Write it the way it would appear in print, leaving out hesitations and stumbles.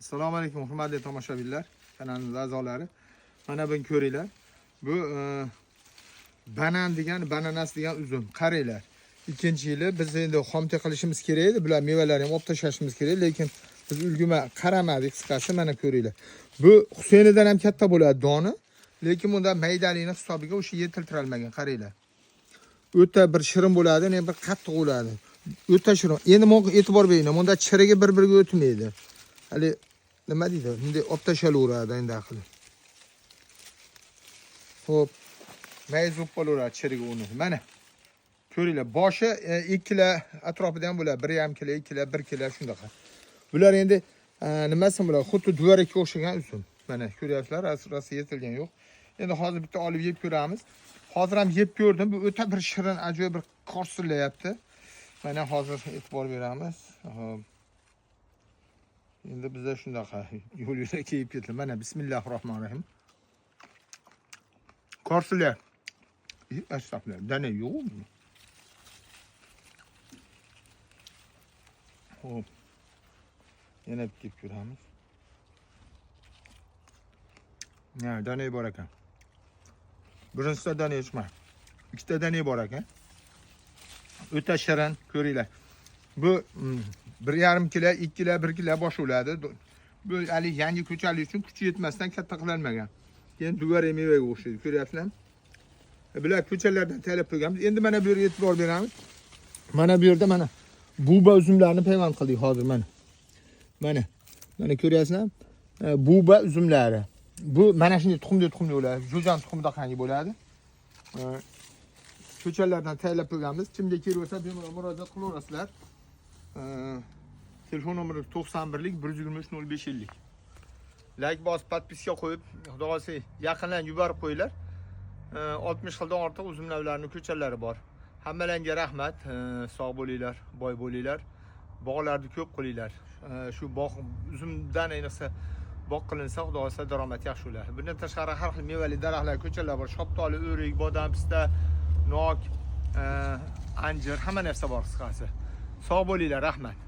Assalomu alaykum hurmatli tomoshabinlar, kanalimiz a'zolari. Mana buni ko'ringlar. Bu bananas degan uzum. Qaranglar. Ikkinchi yili biz endi xomta qilishimiz kerak edi. Bular mevalarni ham olib tashlashimiz kerak, lekin biz ulguma qaramadik qisqasi. Mana ko'ringlar. Bu Husaynidan ham katta bo'ladi doni, lekin bunda maydalining hisobiga o'sha yetiltirilmagan. Qaranglar. O'ta bir shirin bo'ladi, ne bir qattiq bo'ladi. O'ta shirin. Endi menga e'tibor bering, bunda chirigi bir-biriga o'tmaydi. Hali nima deydi? Endi olib tashlaveradi endi aqli. Xo'p. Mayzub bo'laveradi chirigi uni. Mana. Ko'ringlar, boshi 2 kilo atrofida ham bo'ladi. 1,5 kilo, 2 kilo, 1 kilo shundaqa. Bular endi nimasi bular? Xuddi duvarakka o'xshagan uzum. Mana ko'ryapsizlar, asrasi yetilgan yo'q. Endi hozir bitta olib yeb ko'ramiz. Hozir ham yeb ko'rdim. Bu o'ta bir shirin, ajoyib bir qorsillayapti. Mana hozir e'tibor beramiz. Xo'p. Endi bizda shunaqa yo'l yo'lakka kiyib ketdi. Mana bismillahirrohmanirrohim. Qorsillar. Astagfirullah. Dana yo'qmi? Xo'p. Yana kiyib ko'ramiz. Ya, dana bor ekan. Birinchisida dana yo'qmi? Ikkita dana bor ekan. O'ta shirin, ko'ringlar. Bu 1,5 kilo, 2 kilo, 1 kilo bosh bo'ladi. Bu hali yangi ko'chalik uchun kuchi yetmasdan katta qilinmagan. Keyin duvarak mevaga o'xshaydi, ko'ryapsizlarmi? Bular ko'chalardan tayyorlab qo'yganmiz. Endi mana bu yerga e'tibor beramiz. Mana bu yerda mana buba uzumlarni payvand qildik hozir mana. Mana ko'ryapsizlarmi? Buba uzumlari. Bu mana shunday tuxumli bo'ladi. Jo'jan tuxumida qanday bo'ladi? Ko'chalardan tayyorlab qo'yganmiz. Kimga kerak bo'lsa bemalol murojaat qilaverasizlar. Telefon nomeri 91lik 123 0550. Like bosib, podpiska qo'yib, xudo xolasa yaqinlarga yuborib qo'yinglar. 60 xildan ortiq uzumlarning ko'chalari bor. Hammalarga rahmat. Sog' bo'linglar, boy bo'linglar. Bog'larni ko'p qilinglar. Shu bog' uzumdan ayniqsa bog' qilinsa, xudo xolasa daromad yaxshi bo'ladi. Bundan tashqari har xil mevali daraxtlar, ko'chalar bor. Shoptoli, o'rik, bodam, pista, nok, anjir, hamma narsa bor qisqasi. Sog' bo'linglar, rahmat.